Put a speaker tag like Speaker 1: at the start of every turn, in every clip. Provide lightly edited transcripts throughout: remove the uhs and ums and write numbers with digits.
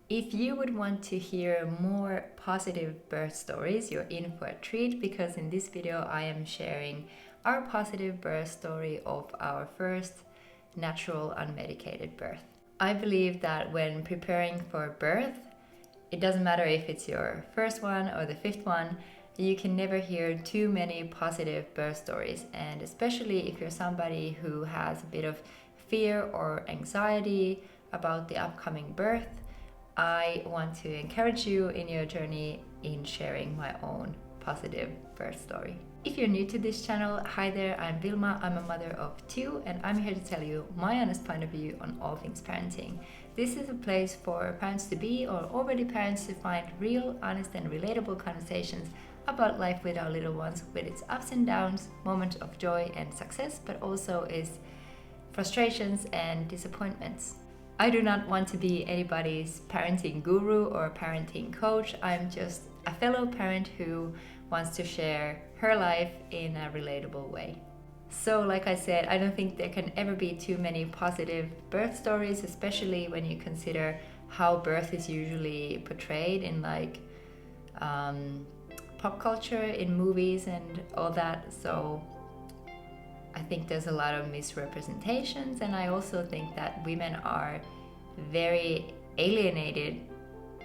Speaker 1: If you would want to hear more positive birth stories, you're in for a treat, because in this video I am sharing our positive birth story of our first natural unmedicated birth. I believe that when preparing for birth, it doesn't matter if it's your first one or the fifth one, you can never hear too many positive birth stories. And especially if you're somebody who has a bit of fear or anxiety about the upcoming birth, I want to encourage you in your journey in sharing my own positive birth story. If you're new to this channel, hi there, I'm Vilma. I'm a mother of two, and I'm here to tell you my honest point of view on all things parenting. This is a place for parents to be, or already parents, to find real, honest and relatable conversations about life with our little ones, with its ups and downs, moments of joy and success, but also its frustrations and disappointments. I do not want to be anybody's parenting guru or parenting coach. I'm just a fellow parent who wants to share her life in a relatable way. So like I said, I don't think there can ever be too many positive birth stories, especially when you consider how birth is usually portrayed in pop culture, in movies and all that. So I think there's a lot of misrepresentations, and I also think that women are very alienated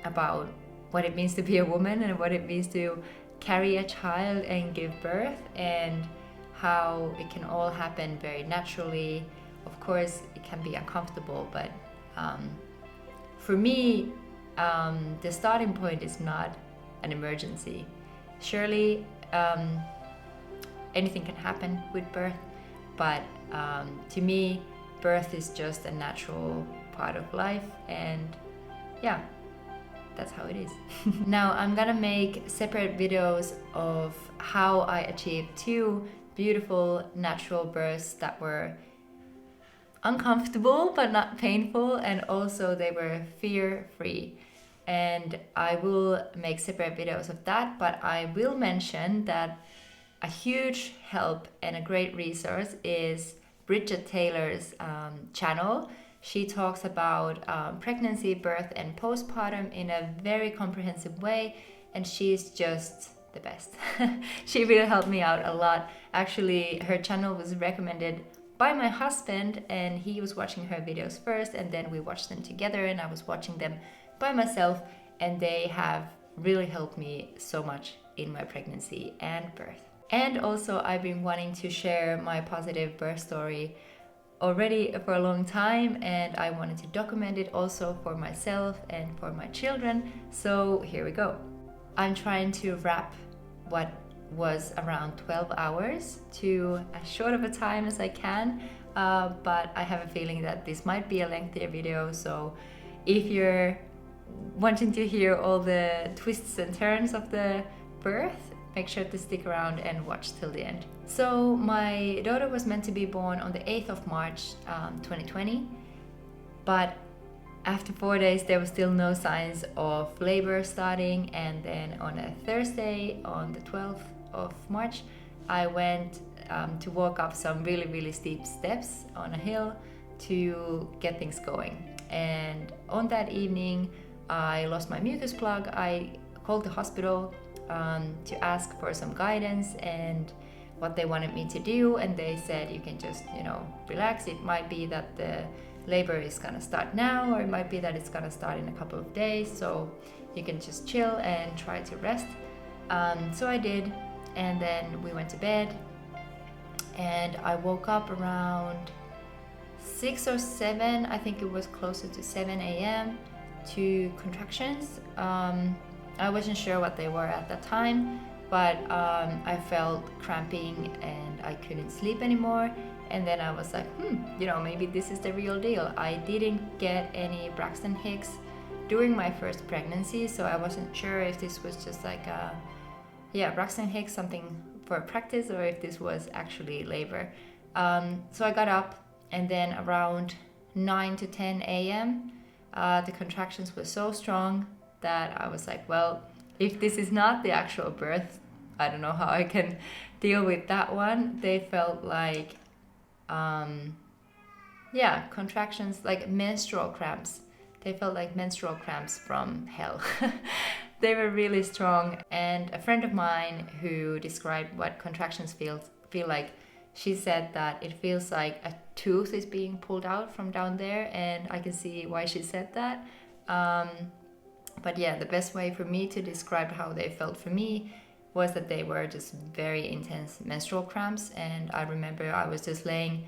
Speaker 1: about what it means to be a woman and what it means to carry a child and give birth, and how it can all happen very naturally. Of course, it can be uncomfortable, but for me, the starting point is not an emergency. Surely, anything can happen with birth, but to me, birth is just a natural part of life, and yeah, that's how it is. Now I'm gonna make separate videos of how I achieved two beautiful natural births that were uncomfortable but not painful, and also they were fear-free. And I will make separate videos of that, but I will mention that a huge help and a great resource is Bridget Taylor's channel. She talks about pregnancy, birth and postpartum in a very comprehensive way, and she's just the best. She really helped me out a lot. Actually, her channel was recommended by my husband, and he was watching her videos first, and then we watched them together, and I was watching them by myself, and they have really helped me so much in my pregnancy and birth. And also, I've been wanting to share my positive birth story already for a long time, and I wanted to document it also for myself and for my children. So here we go. I'm trying to wrap what was around 12 hours to as short of a time as I can, but I have a feeling that this might be a lengthier video, so if you're wanting to hear all the twists and turns of the birth, make sure to stick around and watch till the end. So my daughter was meant to be born on the 8th of March 2020, but after 4 days there was still no signs of labor starting, and then on a Thursday, on the 12th of March, I went to walk up some really steep steps on a hill to get things going. And on that evening I lost my mucus plug. I called the hospital to ask for some guidance and what they wanted me to do, and they said, you can just, relax. It might be that the labor is gonna start now, or it might be that it's gonna start in a couple of days, so you can just chill and try to rest. So I did, and then we went to bed, and I woke up around 6 or 7, I think it was closer to 7 a.m. to contractions. I wasn't sure what they were at that time, but I felt cramping and I couldn't sleep anymore. And then I was like, maybe this is the real deal. I didn't get any Braxton Hicks during my first pregnancy, so I wasn't sure if this was just like Braxton Hicks, something for practice, or if this was actually labor. So I got up, and then around 9 to 10 a.m. The contractions were so strong that I was like, well, if this is not the actual birth, I don't know how I can deal with that one. They felt like contractions, like menstrual cramps. They felt like menstrual cramps from hell. They were really strong. And a friend of mine who described what contractions feel like, she said that it feels like a tooth is being pulled out from down there, and I can see why she said that. But yeah, the best way for me to describe how they felt for me was that they were just very intense menstrual cramps. And I remember I was just laying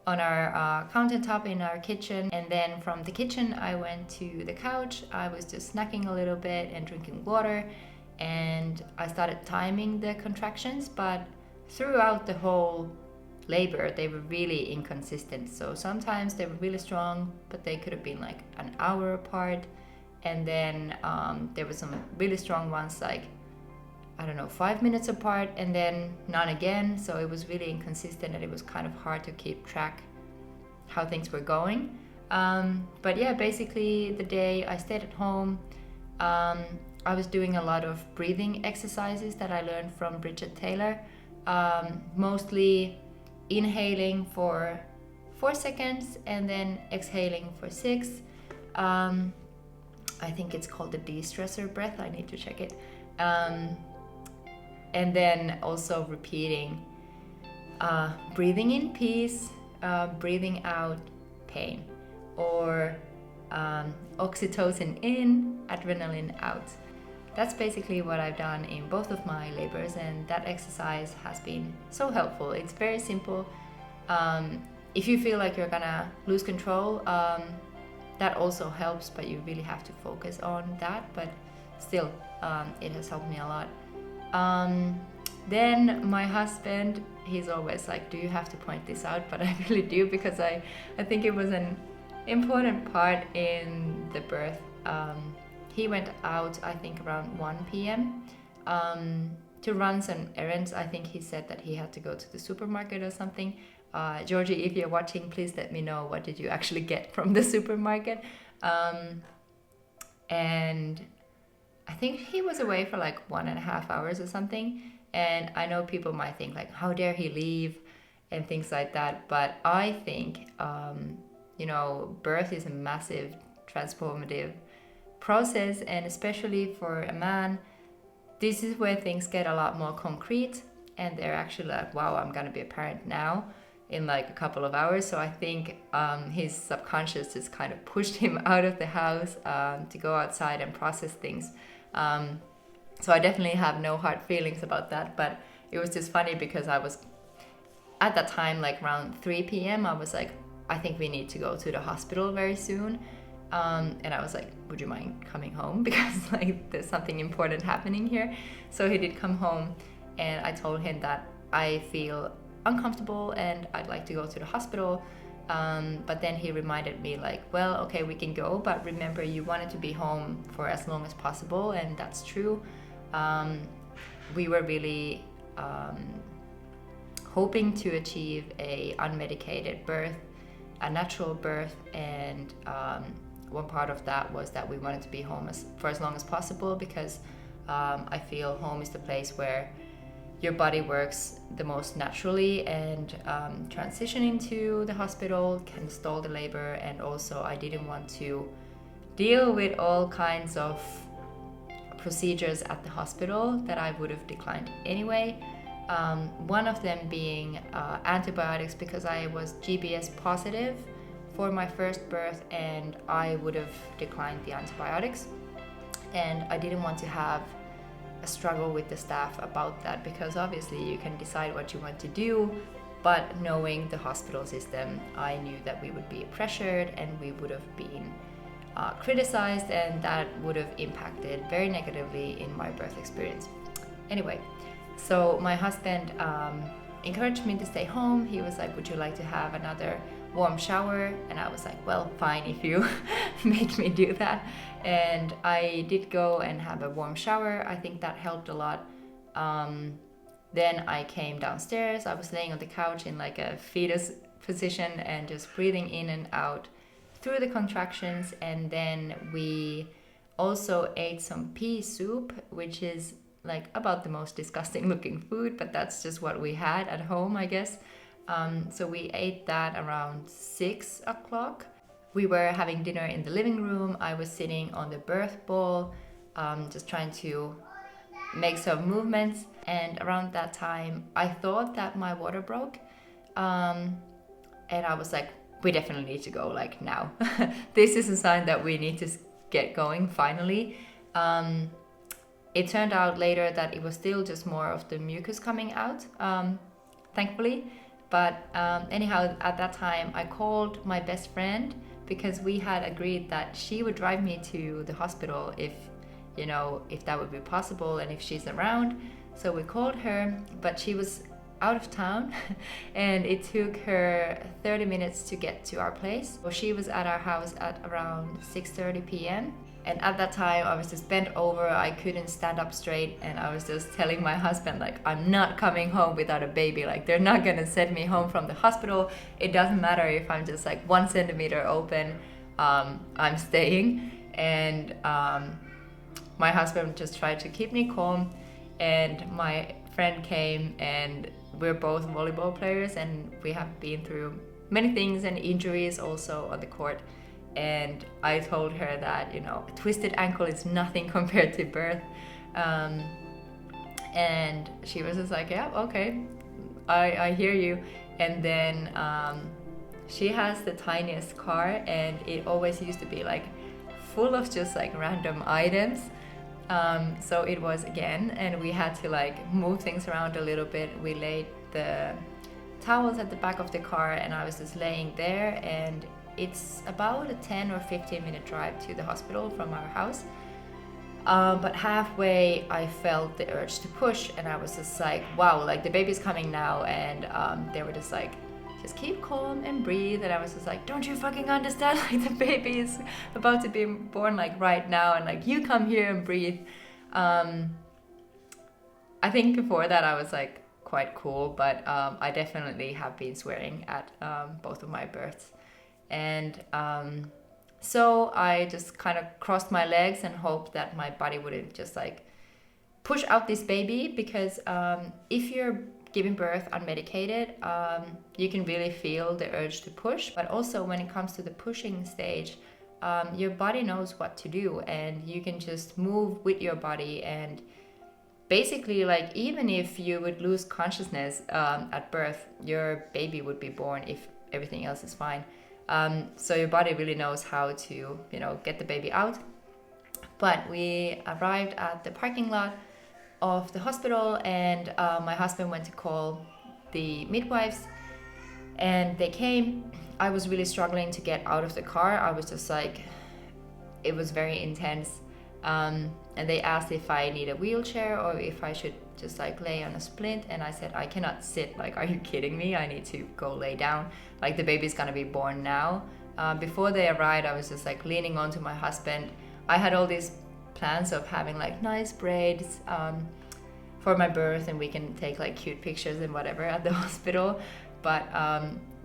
Speaker 1: on our countertop in our kitchen, and then from the kitchen I went to the couch. I was just snacking a little bit and drinking water, and I started timing the contractions, but throughout the whole labor they were really inconsistent. So sometimes they were really strong, but they could have been like an hour apart, and then there were some really strong ones like, I don't know, 5 minutes apart, and then none again. So it was really inconsistent, and it was kind of hard to keep track how things were going. But yeah, basically the day I stayed at home, I was doing a lot of breathing exercises that I learned from Bridget Taylor, mostly inhaling for 4 seconds and then exhaling for 6. I think it's called the de-stressor breath. I need to check it. And then also repeating, breathing in peace, breathing out pain, or oxytocin in, adrenaline out. That's basically what I've done in both of my labors, and that exercise has been so helpful. It's very simple. If you feel like you're gonna lose control, that also helps, but you really have to focus on that. But still, it has helped me a lot. Then my husband, he's always like, do you have to point this out? But I really do, because I think it was an important part in the birth. He went out, I think, around 1 p.m. To run some errands. I think he said that he had to go to the supermarket or something. Georgie, if you're watching, please let me know, what did you actually get from the supermarket? And I think he was away for like 1.5 hours or something. And I know people might think like, how dare he leave and things like that. But I think, birth is a massive transformative process. And especially for a man, this is where things get a lot more concrete. And they're actually like, wow, I'm going to be a parent now in like a couple of hours. So I think his subconscious just kind of pushed him out of the house to go outside and process things. So I definitely have no hard feelings about that, but it was just funny because I was at that time, like around 3 p.m. I was like, I think we need to go to the hospital very soon. And I was like, would you mind coming home? Because like there's something important happening here. So he did come home, and I told him that I feel uncomfortable and I'd like to go to the hospital. But then he reminded me like, well, okay, we can go, but remember you wanted to be home for as long as possible. And that's true. We were really hoping to achieve a unmedicated birth, a natural birth, and one part of that was that we wanted to be home for as long as possible, because I feel home is the place where your body works the most naturally, and transitioning to the hospital can stall the labor. And also I didn't want to deal with all kinds of procedures at the hospital that I would have declined anyway. One of them being antibiotics, because I was GBS positive for my first birth, and I would have declined the antibiotics. And I didn't want to have a struggle with the staff about that, because obviously you can decide what you want to do, but knowing the hospital system, I knew that we would be pressured and we would have been criticized, and that would have impacted very negatively in my birth experience. Anyway, so my husband encouraged me to stay home. He was like, would you like to have another warm shower? And I was like, well, fine, if you make me do that. And I did go and have a warm shower. I think that helped a lot. Then I came downstairs. I was laying on the couch in like a fetus position and just breathing in and out through the contractions. And then we also ate some pea soup, which is like about the most disgusting looking food, but that's just what we had at home, I guess. So we ate that around 6 o'clock. We were having dinner in the living room. I was sitting on the birth ball, just trying to make some movements. And around that time, I thought that my water broke. And I was like, we definitely need to go like now. This is a sign that we need to get going finally. It turned out later that it was still just more of the mucus coming out, thankfully. But anyhow, at that time, I called my best friend because we had agreed that she would drive me to the hospital if that would be possible and if she's around. So we called her, but she was out of town and it took her 30 minutes to get to our place. So she was at our house at around 6:30 p.m. And at that time I was just bent over, I couldn't stand up straight, and I was just telling my husband, like, I'm not coming home without a baby. Like, they're not gonna send me home from the hospital. It doesn't matter if I'm just like 1 centimeter open, I'm staying. And my husband just tried to keep me calm, and my friend came, and we're both volleyball players and we have been through many things and injuries also on the court. And I told her that, a twisted ankle is nothing compared to birth. And she was just like, yeah, okay, I hear you. And then she has the tiniest car, and it always used to be like full of just like random items. So it was again, and we had to like move things around a little bit. We laid the towels at the back of the car, and I was just laying there, and it's about a 10 or 15 minute drive to the hospital from our house. But halfway I felt the urge to push, and I was just like, wow, like the baby's coming now. And they were just like, just keep calm and breathe. And I was just like, don't you fucking understand? Like, the baby is about to be born like right now, and like, you come here and breathe. I think before that I was like quite cool, but I definitely have been swearing at both of my births. And so I just kind of crossed my legs and hoped that my body wouldn't just like push out this baby, because if you're giving birth unmedicated, you can really feel the urge to push. But also when it comes to the pushing stage, your body knows what to do, and you can just move with your body. And basically, like, even if you would lose consciousness at birth, your baby would be born if everything else is fine. So your body really knows how to, get the baby out. But we arrived at the parking lot of the hospital, and my husband went to call the midwives, and they came. I was really struggling to get out of the car. I was just like, it was very intense. And they asked if I need a wheelchair or if I should just like lay on a splint, and I said, I cannot sit. Like, are you kidding me? I need to go lay down. Like, the baby's gonna be born now. Before they arrived, I was just like leaning onto my husband. I had all these plans of having like nice braids for my birth, and we can take like cute pictures and whatever at the hospital. But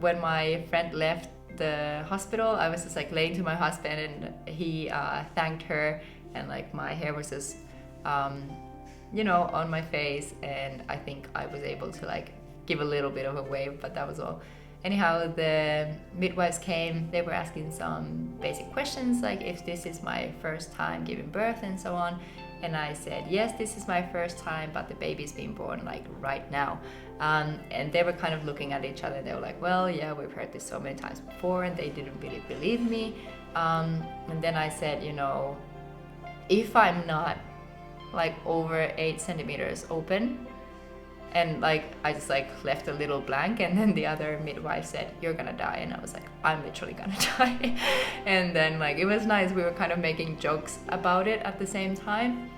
Speaker 1: when my friend left the hospital, I was just like laying to my husband, and he thanked her, and like my hair was just on my face, and I think I was able to like give a little bit of a wave, but that was all. Anyhow, the midwives came. They were asking some basic questions, like if this is my first time giving birth and so on. And I said, yes, this is my first time, but the baby's being born like right now. And they were kind of looking at each other. They were like, well, yeah, we've heard this so many times before, and they didn't really believe me. And then I said, if I'm not like over 8 centimeters open, and like I just like left a little blank, and then the other midwife said, you're gonna die. And I was like, I'm literally gonna die. And then like it was nice, we were kind of making jokes about it at the same time.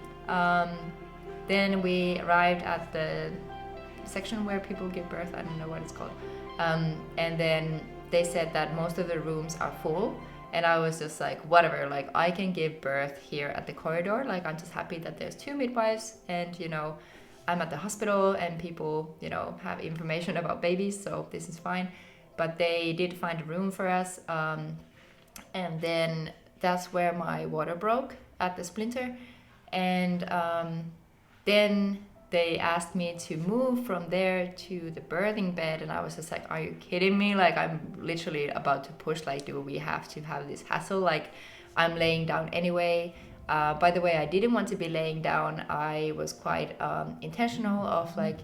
Speaker 1: Then we arrived at the section where people give birth, I don't know what it's called, and then they said that most of the rooms are full. And I was just like, whatever, like I can give birth here at the corridor. Like, I'm just happy that there's 2 midwives, and I'm at the hospital, and people, have information about babies, so this is fine. But they did find a room for us. And then that's where my water broke at the splinter. And then they asked me to move from there to the birthing bed, and I was just like, are you kidding me? Like, I'm literally about to push. Like, do we have to have this hassle? Like, I'm laying down anyway. By the way, I didn't want to be laying down. I was quite intentional of like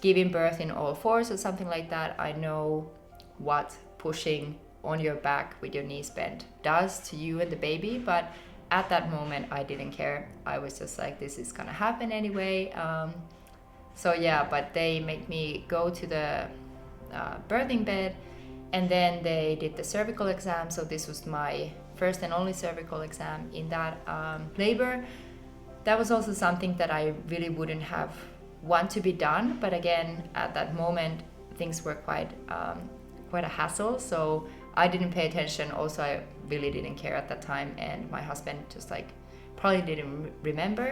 Speaker 1: giving birth in all fours or something like that. I know what pushing on your back with your knees bent does to you and the baby, but at that moment I didn't care. I was just like, this is gonna happen anyway. So yeah, but they made me go to the birthing bed, and then they did the cervical exam. So this was my first and only cervical exam in that labor. That was also something that I really wouldn't have want to be done, but again, at that moment things were quite a hassle, so I didn't pay attention. Also, I really didn't care at that time, and my husband just like probably didn't remember.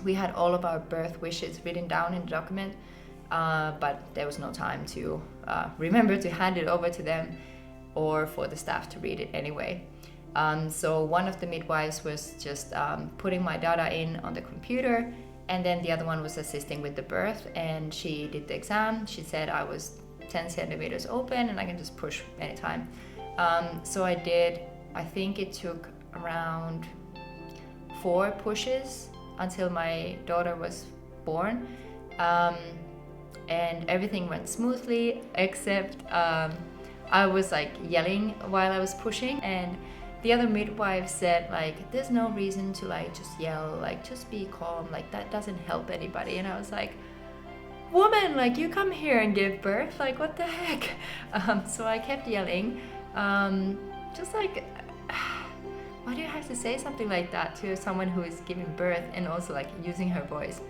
Speaker 1: We had all of our birth wishes written down in the document, but there was no time to remember to hand it over to them or for the staff to read it anyway. So one of the midwives was just putting my data in on the computer, and then the other one was assisting with the birth, and she did the exam. She said I was 10 centimeters open and I can just push anytime. So I did. I think it took around 4 pushes until my daughter was born, and everything went smoothly, except I was like yelling while I was pushing, and the other midwife said like, there's no reason to like just yell, like just be calm, like that doesn't help anybody. And I was like, woman, like you come here and give birth, like what the heck. So I kept yelling, just like, why do you have to say something like that to someone who is giving birth, and also like using her voice.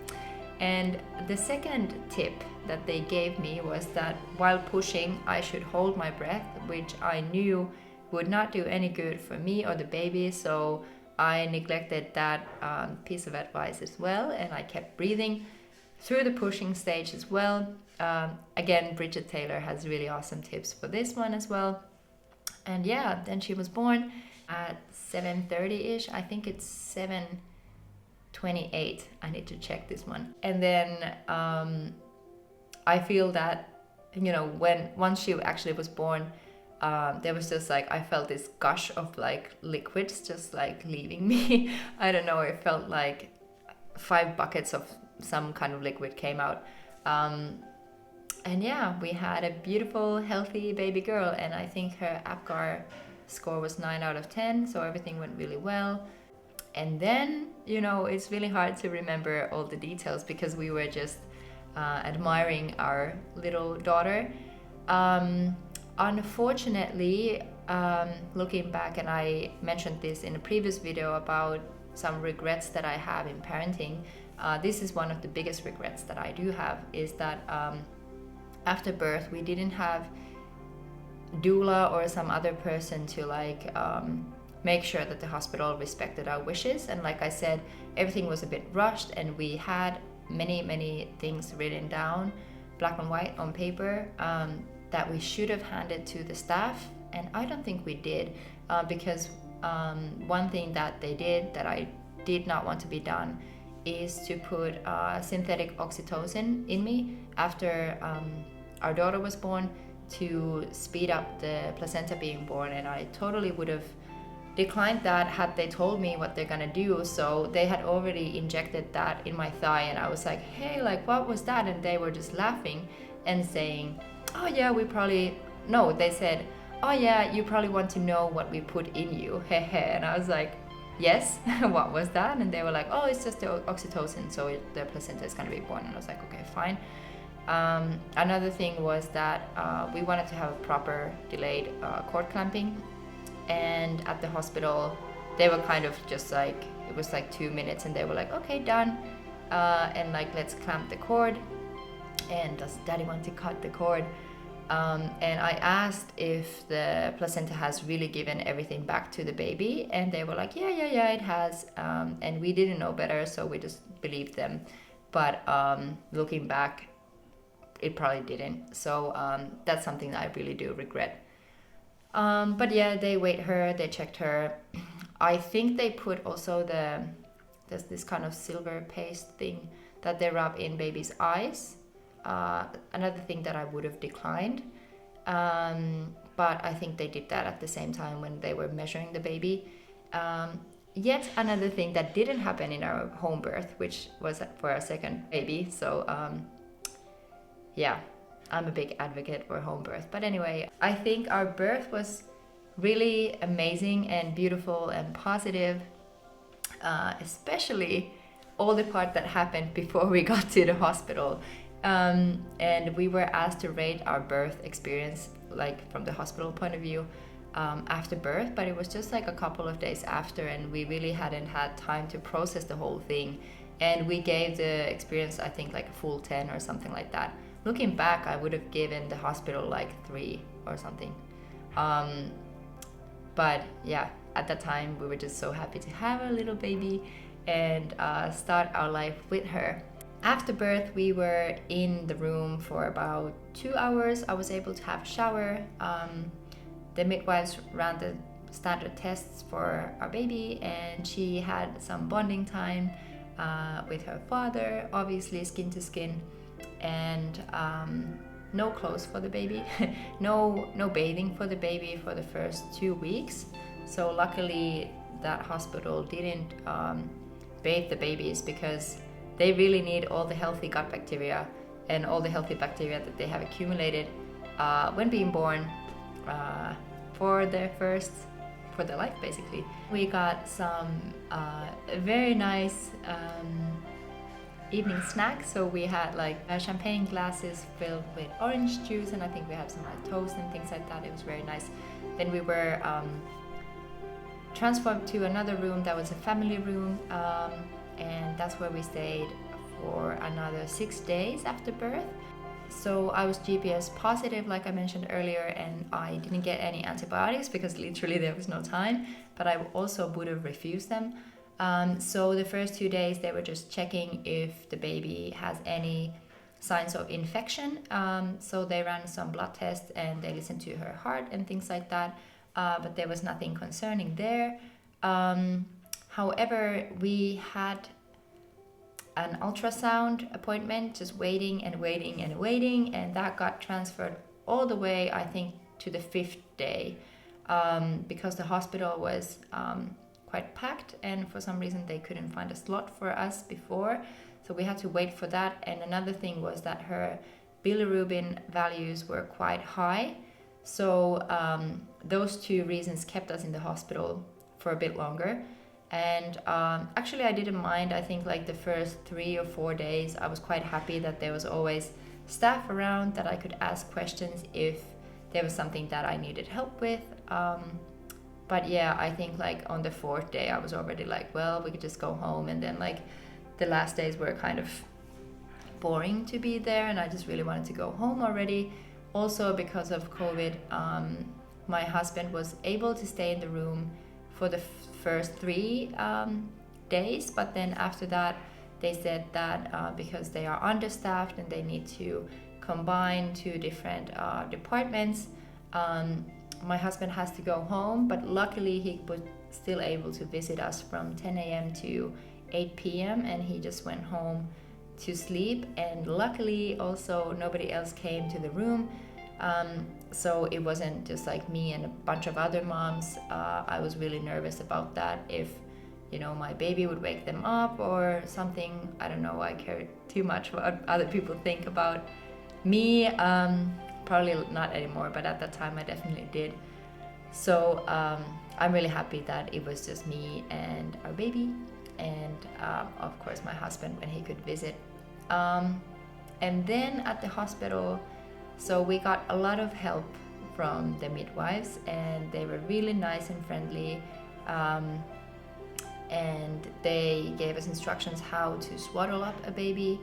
Speaker 1: And the second tip that they gave me was that while pushing I should hold my breath, which I knew would not do any good for me or the baby, so I neglected that piece of advice as well, and I kept breathing through the pushing stage as well. Again, Bridget Taylor has really awesome tips for this one as well. And yeah, then she was born at 7:30-ish. I think it's 7:28. I need to check this one. And then I feel that, you know, once she actually was born, there was just like, I felt this gush of like liquids just like leaving me. I don't know, it felt like 5 buckets of some kind of liquid came out. And yeah, we had a beautiful, healthy baby girl, and I think her APGAR score was 9 out of 10, so everything went really well. And then, you know, it's really hard to remember all the details because we were just admiring our little daughter. Unfortunately, looking back, and I mentioned this in a previous video about some regrets that I have in parenting, this is one of the biggest regrets that I do have, is that after birth we didn't have doula or some other person to like make sure that the hospital respected our wishes. And like I said, everything was a bit rushed, and we had many things written down black and white on paper that we should have handed to the staff, and I don't think we did, because one thing that they did that I did not want to be done is to put synthetic oxytocin in me after our daughter was born to speed up the placenta being born, and I totally would have declined that had they told me what they're gonna do. So they had already injected that in my thigh, and I was like, hey, like what was that? And they were just laughing and saying, oh yeah, they said, oh yeah, you probably want to know what we put in you, hehe. And I was like, yes. What was that? And they were like, oh, it's just the oxytocin, so the placenta is gonna be born. And I was like, okay, fine. Another thing was that we wanted to have a proper delayed cord clamping, and at the hospital they were kind of just like, it was like 2 minutes, and they were like, okay, done, and like, let's clamp the cord, and does daddy want to cut the cord? And I asked if the placenta has really given everything back to the baby, and they were like, yeah, it has, and we didn't know better, so we just believed them. But looking back, it probably didn't. So that's something that I really do regret. But yeah, they weighed her, they checked her. I think they put also there's this kind of silver paste thing that they rub in baby's eyes. Another thing that I would have declined. But I think they did that at the same time when they were measuring the baby. Yet another thing that didn't happen in our home birth, which was for our second baby. So yeah, I'm a big advocate for home birth. But anyway, I think our birth was really amazing and beautiful and positive, especially all the part that happened before we got to the hospital. And we were asked to rate our birth experience, like from the hospital point of view, after birth, but it was just like a couple of days after, and we really hadn't had time to process the whole thing. And we gave the experience, I think, like a full 10 or something like that. Looking back, I would have given the hospital like 3 or something. But yeah, at that time, we were just so happy to have a little baby and start our life with her. After birth, we were in the room for about 2 hours. I was able to have a shower. The midwives ran the standard tests for our baby, and she had some bonding time with her father, obviously skin to skin, and no clothes for the baby, no bathing for the baby for the first 2 weeks. So luckily that hospital didn't bathe the babies, because they really need all the healthy gut bacteria and all the healthy bacteria that they have accumulated when being born for their life, basically. We got some very nice evening snacks. So we had like champagne glasses filled with orange juice, and I think we have some like toast and things like that. It was very nice. Then we were transferred to another room that was a family room, and that's where we stayed for another 6 days after birth. So I was GPS positive, like I mentioned earlier, and I didn't get any antibiotics because literally there was no time, but I also would have refused them. So the first 2 days they were just checking if the baby has any signs of infection. So they ran some blood tests and they listened to her heart and things like that, but there was nothing concerning there. However, we had an ultrasound appointment, just waiting, and that got transferred all the way, I think, to the 5th day, because the hospital was quite packed, and for some reason they couldn't find a slot for us before, so we had to wait for that. And another thing was that her bilirubin values were quite high, so those 2 reasons kept us in the hospital for a bit longer. And actually I didn't mind. I think like the first 3 or 4 days I was quite happy that there was always staff around, that I could ask questions if there was something that I needed help with. But yeah, I think like on the 4th day I was already like, well, we could just go home. And then like the last days were kind of boring to be there, and I just really wanted to go home already. Also because of COVID, my husband was able to stay in the room for the first 3 days, but then after that they said that because they are understaffed and they need to combine 2 different departments, my husband has to go home. But luckily he was still able to visit us from 10 a.m. to 8 p.m. and he just went home to sleep. And luckily also nobody else came to the room, so it wasn't just like me and a bunch of other moms. I was really nervous about that, if my baby would wake them up or something. I don't know, I cared too much what other people think about me. Probably not anymore, but at that time I definitely did. So I'm really happy that it was just me and our baby, and of course my husband when he could visit. And then at the hospital, so we got a lot of help from the midwives, and they were really nice and friendly, and they gave us instructions how to swaddle up a baby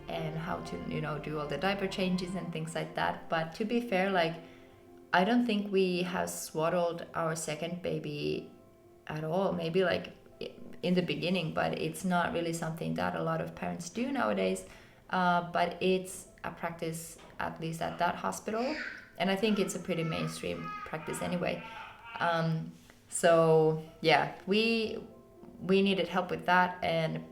Speaker 1: and how to do all the diaper changes and things like that. But to be fair, like I don't think we have swaddled our second baby at all, maybe like in the beginning, but it's not really something that a lot of parents do nowadays. But it's a practice, at least at that hospital, and I think it's a pretty mainstream practice anyway. So yeah, we needed help with that, and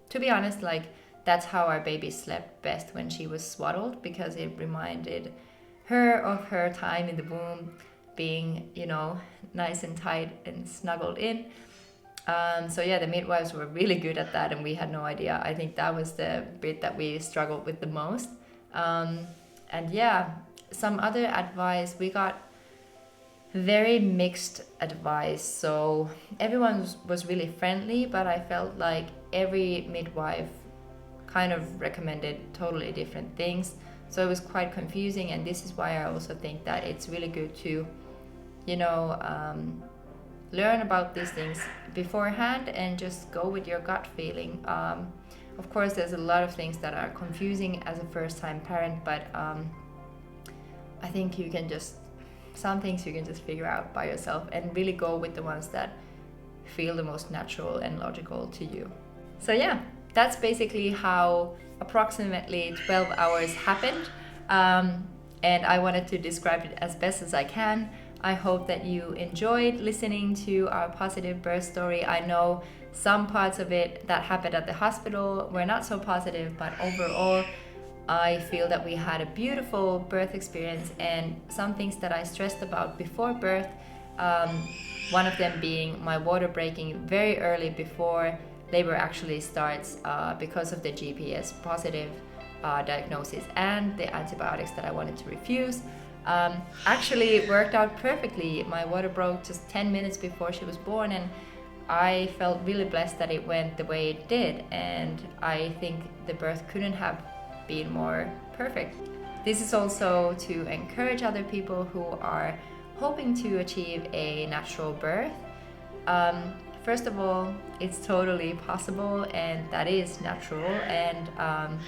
Speaker 1: to be honest, like that's how our baby slept best when she was swaddled, because it reminded her of her time in the womb being, you know, nice and tight and snuggled in. So yeah, the midwives were really good at that, and we had no idea. I think that was the bit that we struggled with the most. And yeah, some other advice, we got very mixed advice. So everyone was really friendly, but I felt like every midwife kind of recommended totally different things. So it was quite confusing, and this is why I also think that it's really good to, you know, learn about these things beforehand and just go with your gut feeling. Of course, there's a lot of things that are confusing as a first-time parent, but I think you can just, some things you can just figure out by yourself and really go with the ones that feel the most natural and logical to you. So yeah, that's basically how approximately 12 hours happened. And I wanted to describe it as best as I can. I hope that you enjoyed listening to our positive birth story. I know some parts of it that happened at the hospital were not so positive, but overall, I feel that we had a beautiful birth experience, and some things that I stressed about before birth, one of them being my water breaking very early before labor actually starts because of the GPS positive diagnosis and the antibiotics that I wanted to refuse. Actually worked out perfectly. My water broke just 10 minutes before she was born, and I felt really blessed that it went the way it did, and I think the birth couldn't have been more perfect. This is also to encourage other people who are hoping to achieve a natural birth. First of all, it's totally possible, and that is natural, and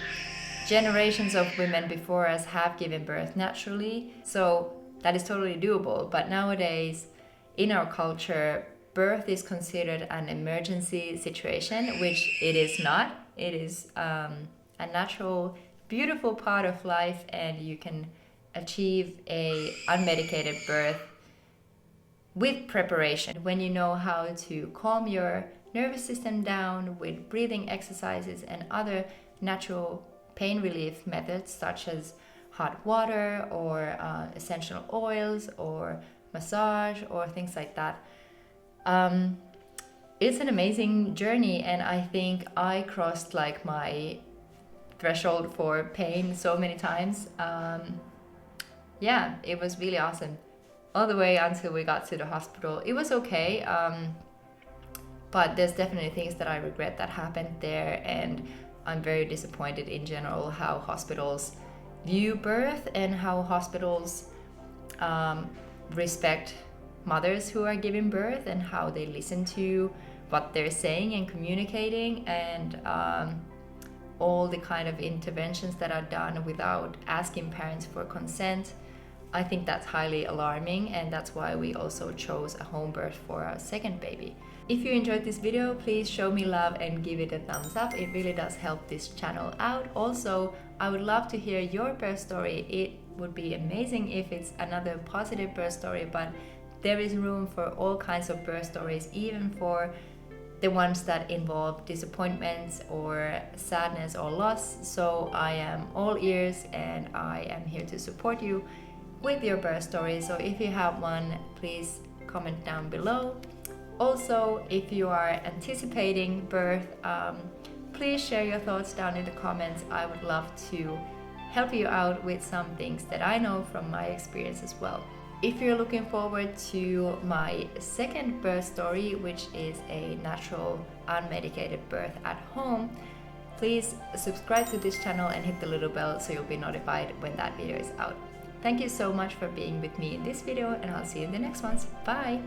Speaker 1: generations of women before us have given birth naturally, so that is totally doable. But nowadays, in our culture, birth is considered an emergency situation, which it is not. It is a natural, beautiful part of life, and you can achieve a unmedicated birth with preparation. When you know how to calm your nervous system down with breathing exercises and other natural pain relief methods such as hot water or essential oils or massage or things like that. It's an amazing journey, and I think I crossed like my threshold for pain so many times. Yeah, it was really awesome. All the way until we got to the hospital. It was okay, but there's definitely things that I regret that happened there, and I'm very disappointed in general how hospitals view birth and how hospitals respect mothers who are giving birth and how they listen to what they're saying and communicating, and all the kind of interventions that are done without asking parents for consent. I think that's highly alarming, and that's why we also chose a home birth for our second baby. If you enjoyed this video, please show me love and give it a thumbs up. It really does help this channel out. Also, I would love to hear your birth story. It would be amazing if it's another positive birth story, but there is room for all kinds of birth stories, even for the ones that involve disappointments or sadness or loss. So I am all ears, and I am here to support you with your birth story. So if you have one, please comment down below. Also, if you are anticipating birth, please share your thoughts down in the comments. I would love to help you out with some things that I know from my experience as well. If you're looking forward to my second birth story, which is a natural unmedicated birth at home, please subscribe to this channel and hit the little bell so you'll be notified when that video is out. Thank you so much for being with me in this video, and I'll see you in the next ones. Bye!